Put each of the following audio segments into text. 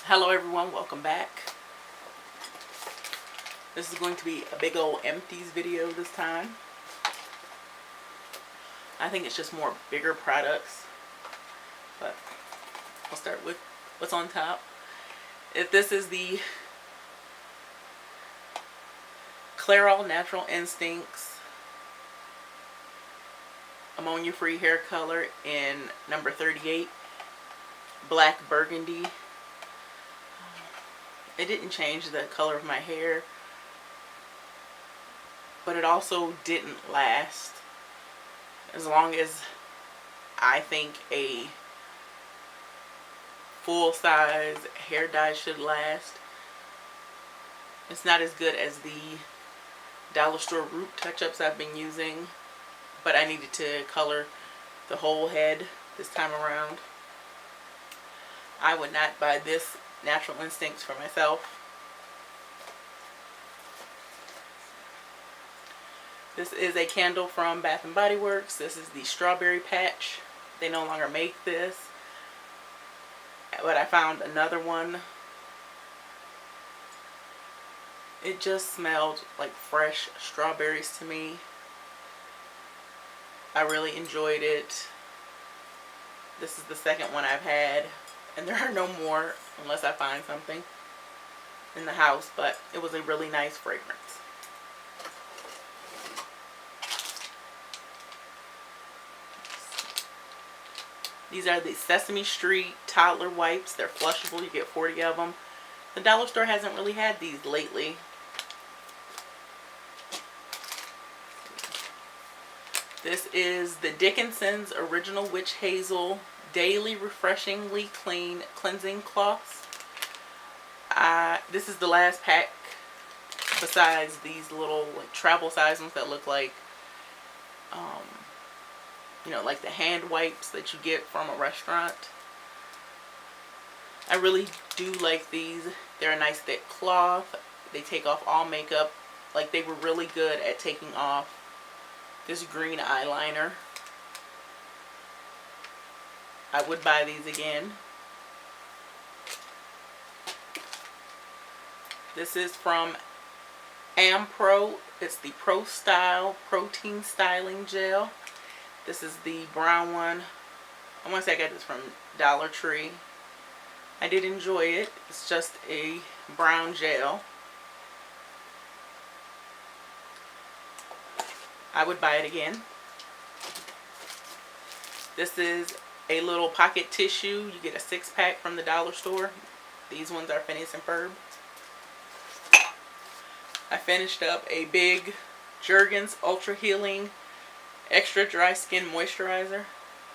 Hello everyone, welcome back. This is going to be a big old empties video this time. I think it's just more bigger products, but I'll start with what's on top. If this is the Clairol Natural Instincts ammonia free hair color in number 38, black burgundy. It didn't change the color of my hair, but it also didn't last as long as I think a full-size hair dye should last. It's not as good as the dollar store root touch-ups I've been using, but I needed to color the whole head this time around. I would not buy this Natural Instincts for myself. This is a candle from Bath & Body Works. This is the strawberry patch. They no longer make this, but I found another one. It just smelled like fresh strawberries to me. I really enjoyed it. This is the second one I've had, and there are no more unless I find something in the house, but it was a really nice fragrance. These are the Sesame Street toddler wipes. They're flushable. You get 40 of them. The dollar store hasn't really had these lately. This is the Dickinson's Original Witch Hazel Daily Refreshingly Clean Cleansing Cloths. This is the last pack besides these little like travel size ones that look like you know, like the hand wipes that you get from a restaurant. I really do like these. They're a nice thick cloth. They take off all makeup. Like, they were really good at taking off this green eyeliner. I would buy these again. This is from Ampro. It's the Pro Style Protein Styling Gel. This is the brown one. I want to say I got this from Dollar Tree. I did enjoy it. It's just a brown gel. I would buy it again. This is a little pocket tissue. You get a 6-pack from the dollar store. These ones are Phineas and Ferb. I finished up a big Jergens Ultra Healing Extra Dry Skin Moisturizer.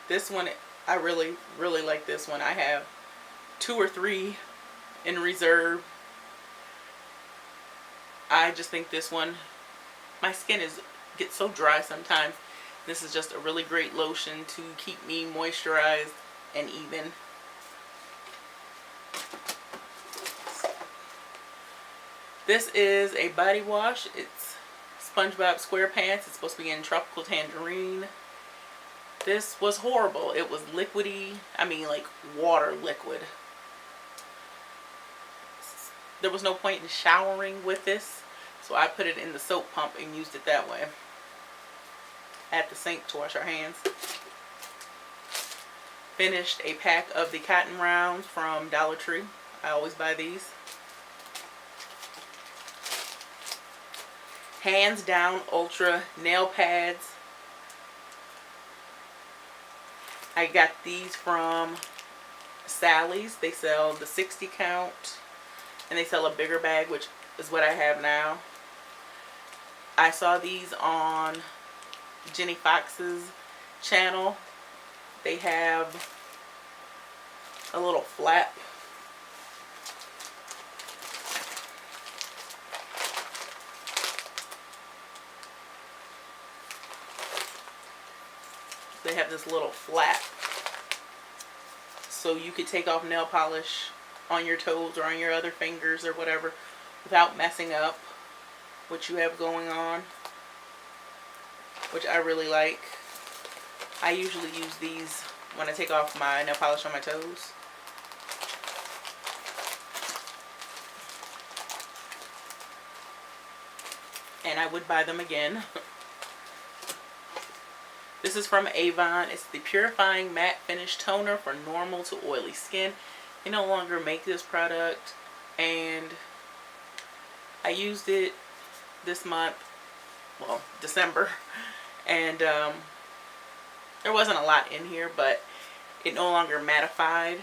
This one, I really like this one. I have 2 or 3 in reserve. I just think this one, my skin gets so dry sometimes. This is just a really great lotion to keep me moisturized and even. This is a body wash. It's SpongeBob SquarePants. It's supposed to be in Tropical Tangerine. This was horrible. It was liquidy. I mean, like water liquid. There was no point in showering with this, so I put it in the soap pump and used it that way at the sink to wash our hands. Finished a pack of the cotton rounds from Dollar Tree. I always buy these. Hands Down Ultra Nail Pads. I got these from Sally's. They sell the 60 count, and they sell a bigger bag, which is what I have now. I saw these on Jenny Fox's channel. They have a little flap. They have this little flap, so you could take off nail polish on your toes or on your other fingers or whatever without messing up what you have going on, which I really like. I usually use these when I take off my nail polish on my toes. and I would buy them again. This is from Avon. It's the Purifying Matte Finish Toner for normal to oily skin. They no longer make this product, and I used it this month, well, December, and there wasn't a lot in here, but it no longer mattified.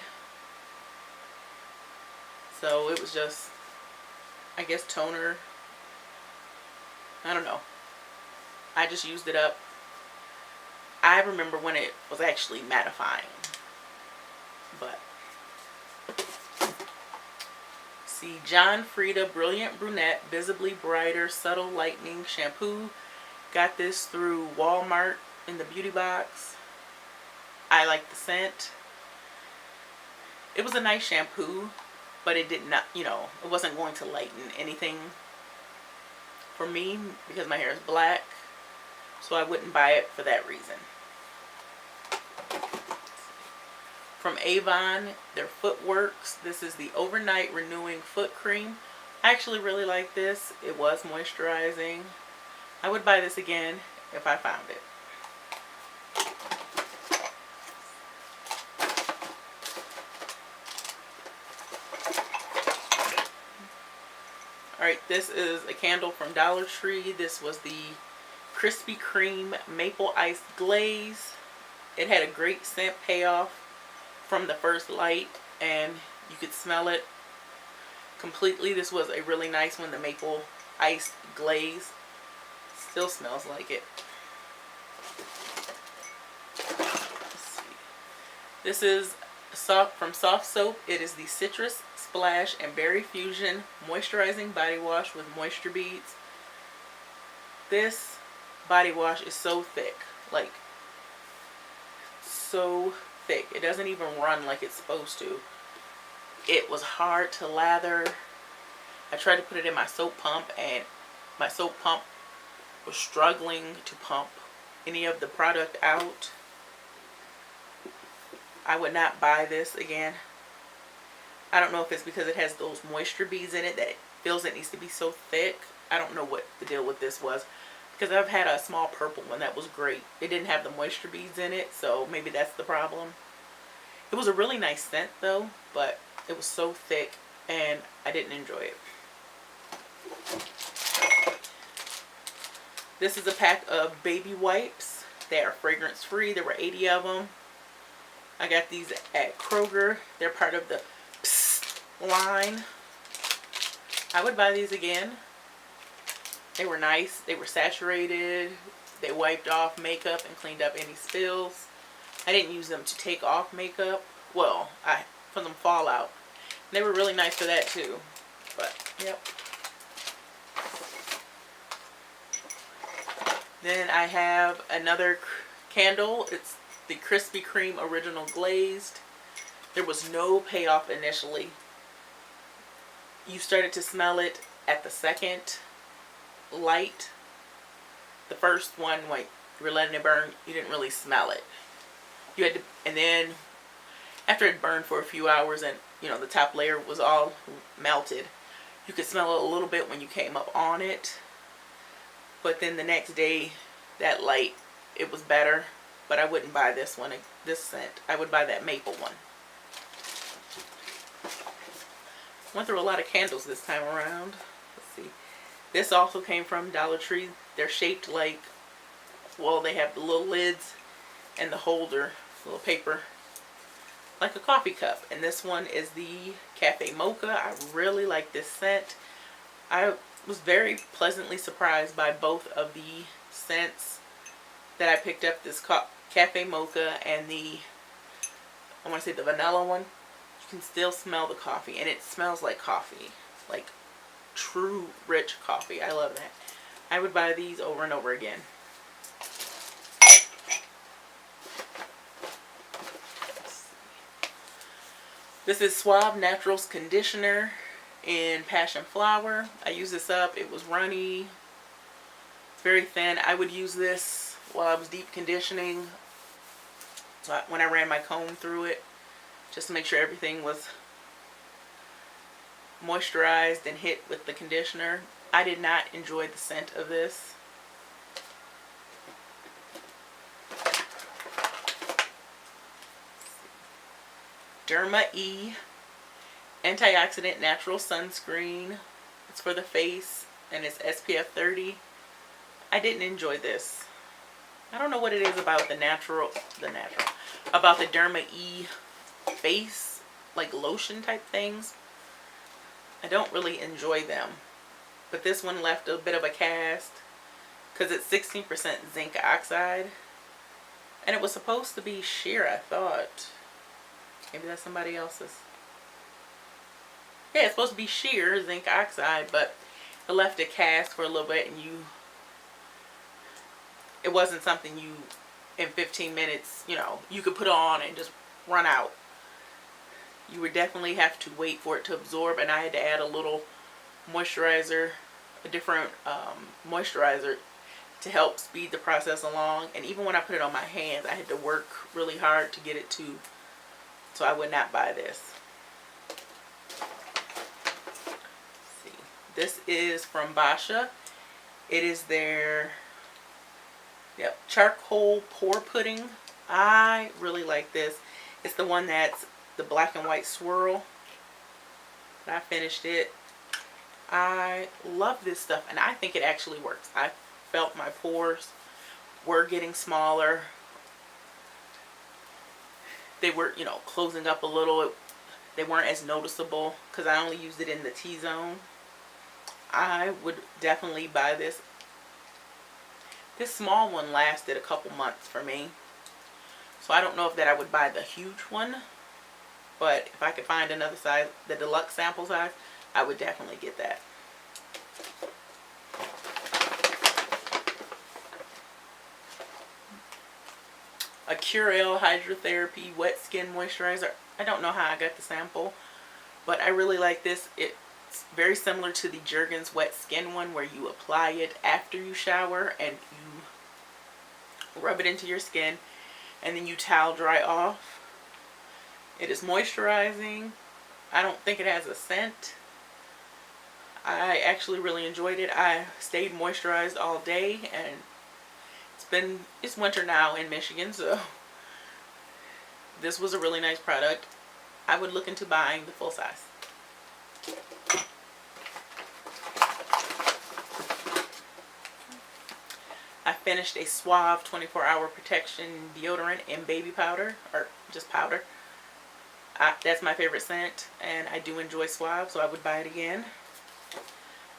So it was just, I guess, toner. I don't know. I just used it up. I remember when it was actually mattifying. But see, John Frieda Brilliant Brunette Visibly Brighter Subtle Lightening Shampoo. Got this through Walmart in the beauty box. I like the scent. It was a nice shampoo, but it did not, you know, it wasn't going to lighten anything for me because my hair is black. So I wouldn't buy it for that reason. From Avon, their Footworks. This is the Overnight Renewing Foot Cream. I actually really like this. It was moisturizing. I would buy this again if I found it. Alright, this is a candle from Dollar Tree. This was the Krispy Kreme Maple Ice Glaze. It had a great scent payoff from the first light, and you could smell it completely. This was a really nice one, the Maple Ice Glaze. Still smells like it. Let's see. This is from Soft Soap. It is the Citrus Splash and Berry Fusion Moisturizing Body Wash with Moisture Beads. This body wash is so thick, like so thick. It doesn't even run like it's supposed to. It was hard to lather. I tried to put it in my soap pump, and my soap pump was struggling to pump any of the product out. I would not buy this again. I don't know if it's because it has those moisture beads in it that it feels it needs to be so thick. I don't know what the deal with this was, because I've had a small purple one that was great. It didn't have the moisture beads in it, so maybe that's the problem. It was a really nice scent though, but it was so thick and I didn't enjoy it. This is a pack of baby wipes. They are fragrance free. There were 80 of them. I got these at Kroger. They're part of the Psst line. I would buy these again. They were nice. They were saturated. They wiped off makeup and cleaned up any spills. I didn't use them to take off makeup. Well, for them fallout. They were really nice for that too. But, yep. Then I have another candle. It's the Krispy Kreme Original Glazed. There was no payoff initially. You started to smell it at the second light. The first one, like, you were letting it burn, you didn't really smell it. You had to, and then after it burned for a few hours and, you know, the top layer was all melted, you could smell it a little bit when you came up on it. But then the next day, that light, it was better. But I wouldn't buy this one, this scent. I would buy that maple one. Went through a lot of candles this time around. Let's see. This also came from Dollar Tree. They're shaped like, well, they have the little lids and the holder, little paper, like a coffee cup. And this one is the Cafe Mocha. I really like this scent. I was very pleasantly surprised by both of the scents that I picked up. This Cafe Mocha and the, I want to say the vanilla one. You can still smell the coffee, and it smells like coffee, like true rich coffee. I love that. I would buy these over and over again. This is Suave Naturals Conditioner in Passion Flower. I used this up. It was runny. It's very thin. I would use this while I was deep conditioning. So when I ran my comb through it, just to make sure everything was moisturized and hit with the conditioner. I did not enjoy the scent of this. Derma E Antioxidant Natural Sunscreen. It's for the face and it's SPF 30. I didn't enjoy this. I don't know what it is about about the Derma E face, like lotion type things. I don't really enjoy them. But this one left a bit of a cast because it's 16% zinc oxide. And it was supposed to be sheer, I thought. Maybe that's somebody else's. Yeah, it's supposed to be sheer zinc oxide, but it left a cast for a little bit, and it wasn't something you, in 15 minutes, you could put on and just run out. You would definitely have to wait for it to absorb, and I had to add a little moisturizer, a different moisturizer to help speed the process along. And even when I put it on my hands, I had to work really hard to get it to, so I would not buy this. Let's see. This is from Basha. It is their charcoal pore pudding. I really like this. It's the one that's the black and white swirl. But I finished it. I love this stuff, and I think it actually works. I felt my pores were getting smaller. They were, closing up a little. They weren't as noticeable because I only used it in the T-zone. I would definitely buy this. This small one lasted a couple months for me. So I don't know if that I would buy the huge one. But if I could find another size, the deluxe sample size, I would definitely get that. A Curel Hydrotherapy Wet Skin Moisturizer. I don't know how I got the sample, but I really like this. It's very similar to the Jergens Wet Skin one, where you apply it after you shower and you rub it into your skin and then you towel dry off. It is moisturizing. I don't think it has a scent. I actually really enjoyed it. I stayed moisturized all day, and it's winter now in Michigan, so this was a really nice product. I would look into buying the full size. I finished a Suave 24-hour protection deodorant in baby powder, or just powder. That's my favorite scent, and I do enjoy Suave, so I would buy it again.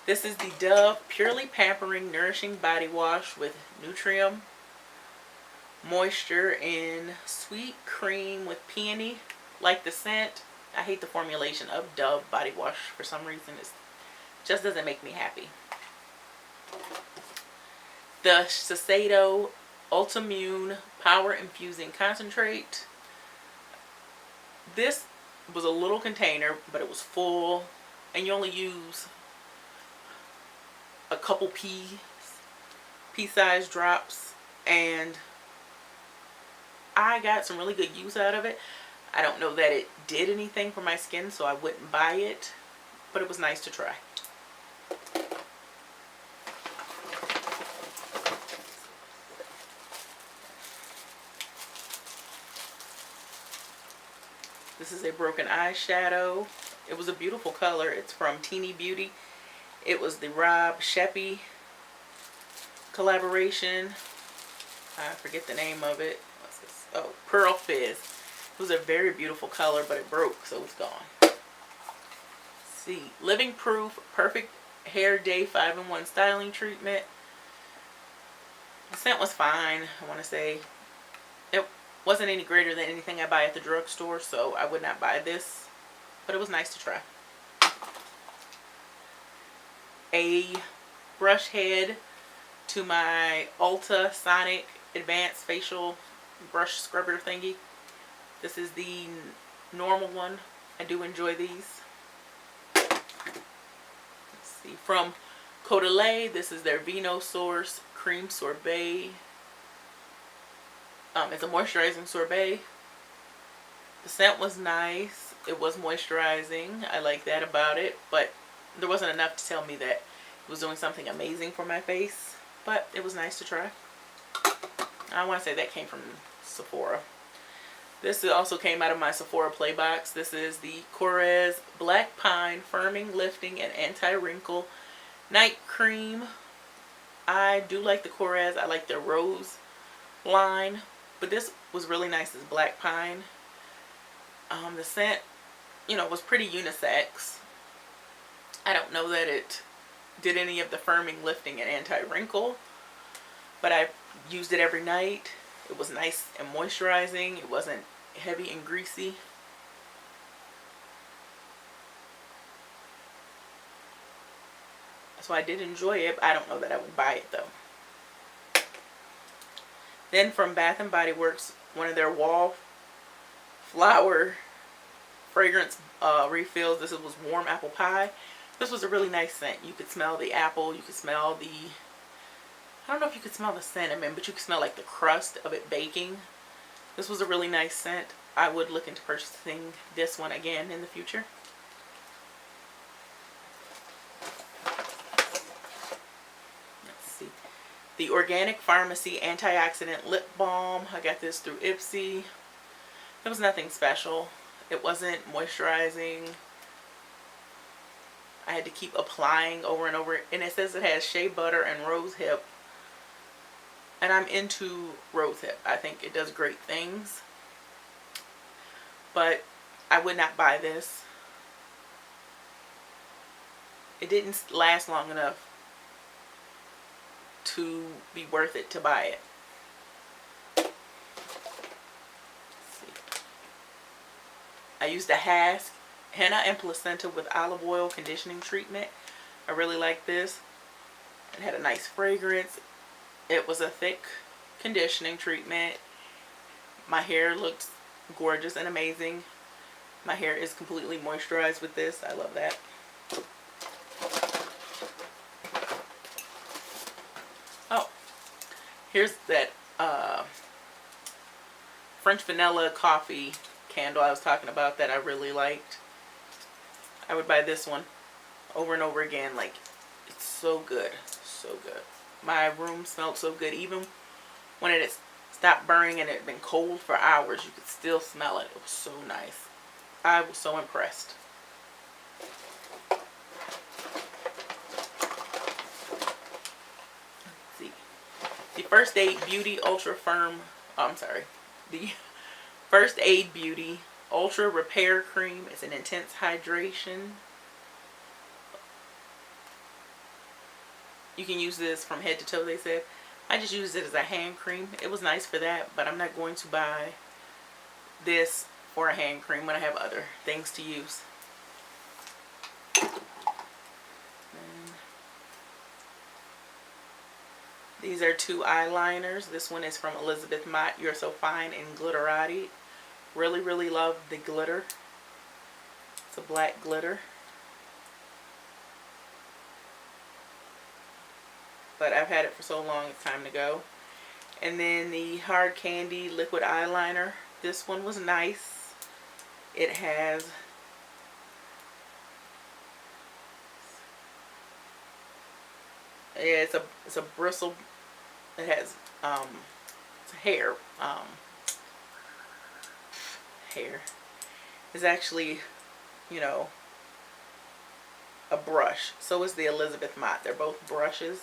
This is the Dove Purely Pampering Nourishing Body Wash with Nutrium Moisture in Sweet Cream with Peony. Like the scent. I hate the formulation of Dove body wash for some reason. It just doesn't make me happy. The Shiseido Ultimune Power Infusing Concentrate. This was a little container, but it was full, and you only use a couple pea-size drops, and I got some really good use out of it. I don't know that it did anything for my skin, so I wouldn't buy it, but it was nice to try. This is a Broken Eyeshadow. It was a beautiful color. It's from Teeny Beauty. It was the Rob Sheppy collaboration. I forget the name of it. What's this? Oh, Pearl Fizz. It was a very beautiful color, but it broke, so it's gone. Let's see. Living Proof Perfect Hair Day 5-in-1 Styling Treatment. The scent was fine, I want to say. It wasn't any greater than anything I buy at the drugstore, so I would not buy this, but it was nice to try. A brush head to my Ulta Sonic Advanced Facial Brush Scrubber thingy. This is the normal one. I do enjoy these. Let's see. From Caudalie, this is their Vino Source Cream Sorbet. It's a moisturizing sorbet. The scent was nice. It was moisturizing. I like that about it, but there wasn't enough to tell me that was doing something amazing for my face, but it was nice to try. I want to say that came from Sephora. This also came out of my Sephora Play box. This is the Korres Black Pine Firming, Lifting, and Anti-Wrinkle Night Cream. I do like the Korres. I like their rose line, but this was really nice. This Black Pine. The scent, you know, was pretty unisex. I don't know that it did any of the firming, lifting, and anti-wrinkle, but I used it every night. It was nice and moisturizing. It wasn't heavy and greasy. So I did enjoy it. I don't know that I would buy it though. Then from Bath and Body Works, one of their wallflower fragrance refills. This was Warm Apple Pie. This was a really nice scent. You could smell the apple. You could smell the, I don't know if you could smell the cinnamon, but you could smell like the crust of it baking. This was a really nice scent. I would look into purchasing this one again in the future. Let's see. The Organic Pharmacy Antioxidant Lip Balm. I got this through Ipsy. It was nothing special. It wasn't moisturizing. I had to keep applying over and over. And it says it has shea butter and rose hip. And I'm into rose hip. I think it does great things. But I would not buy this. It didn't last long enough to be worth it to buy it. I used a henna and placenta with olive oil conditioning treatment. I really like this. It had a nice fragrance. It was a thick conditioning treatment. My hair looks gorgeous and amazing. My hair is completely moisturized with this. I love that. Oh, here's that French vanilla coffee candle I was talking about that I really liked. I would buy this one over and over again. Like, it's so good, so good. My room smelled so good. Even when it stopped burning and it had been cold for hours, you could still smell it. It was so nice. I was so impressed. Let's see. The First Aid Beauty Ultra Firm, the First Aid Beauty Ultra Repair Cream. It's an intense hydration. You can use this from head to toe, they said. I just used it as a hand cream. It was nice for that, but I'm not going to buy this for a hand cream when I have other things to use. These are two eyeliners. This one is from Elizabeth Mott, You're So Fine and Glitterati. Really, really love the glitter. It's a black glitter. But I've had it for so long, it's time to go. And then the Hard Candy Liquid Eyeliner. This one was nice. It has it's a bristle. It has it's hair. Hair is actually, you know, a brush. So is the Elizabeth Mott. They're both brushes.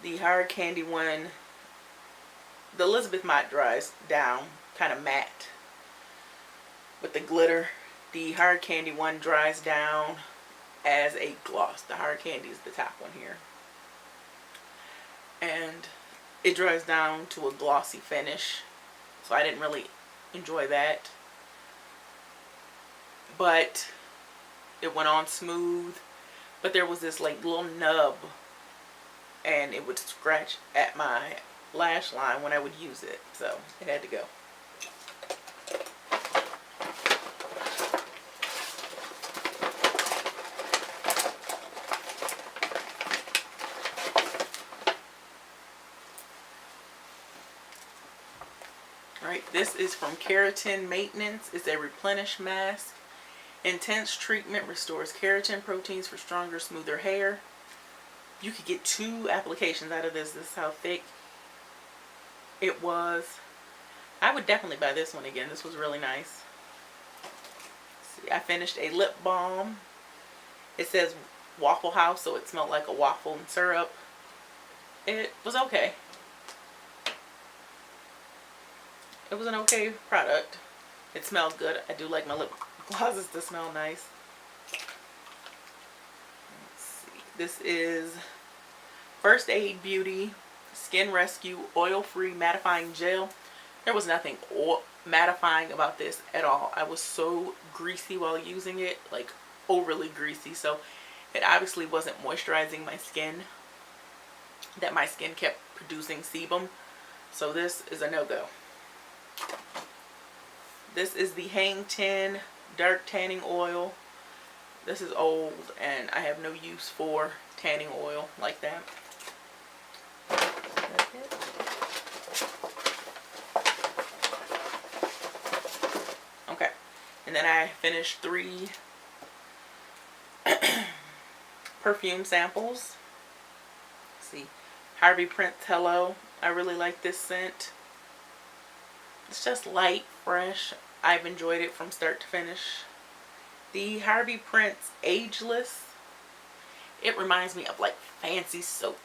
The Hard Candy one, the Elizabeth Mott dries down kind of matte with the glitter. The Hard Candy one dries down as a gloss. The Hard Candy is the top one here. And it dries down to a glossy finish. So I didn't really enjoy that. But it went on smooth. But there was this like little nub. And it would scratch at my lash line when I would use it. So it had to go. Alright, this is from Keratin Maintenance. It's a replenish mask. Intense treatment restores keratin proteins for stronger, smoother hair. you could get 2 applications out of this. This is how thick it was. I would definitely buy this one again. This was really nice. See, I finished a lip balm. It says Waffle House, so it smelled like a waffle and syrup. It was okay. It was an okay product. It smelled good. I do like my lip glosses to smell nice. Let's see. This is First Aid Beauty Skin Rescue Oil-Free Mattifying Gel. There was nothing mattifying about this at all. I was so greasy while using it, like overly greasy. So it obviously wasn't moisturizing my skin, that my skin kept producing sebum. So this is a no-go. This is the Hang 10 Dark Tanning Oil. This is old and I have no use for tanning oil like that. That's it. Okay, and then I finished 3 perfume samples. Let's see, Harvey Prince Hello. I really like this scent. It's just light, fresh. I've enjoyed it from start to finish. The Harvey Prince Ageless. It reminds me of like fancy soap.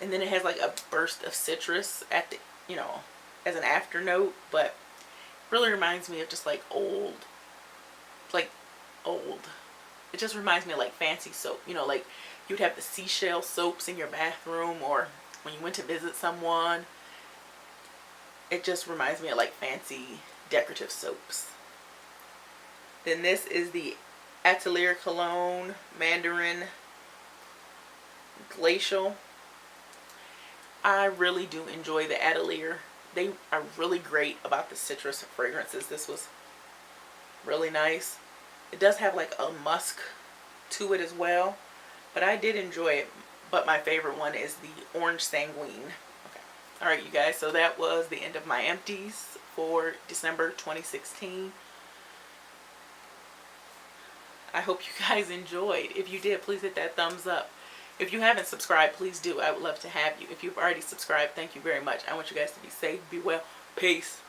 And then it has like a burst of citrus at the, you know, as an after note, but really reminds me of just like old. It just reminds me of like fancy soap. You know, like you'd have the seashell soaps in your bathroom, or when you went to visit someone. It just reminds me of like fancy decorative soaps. Then this is the Atelier Cologne Mandarin Glacial. I really do enjoy the Atelier. They are really great about the citrus fragrances. This was really nice. It does have like a musk to it as well, but I did enjoy it. But my favorite one is the Orange Sanguine. Okay. Alright, you guys, so that was the end of my empties for December 2016. I hope you guys enjoyed. If you did, please hit that thumbs up. If you haven't subscribed, please do. I would love to have you. If you've already subscribed, thank you very much. I want you guys to be safe, be well. Peace.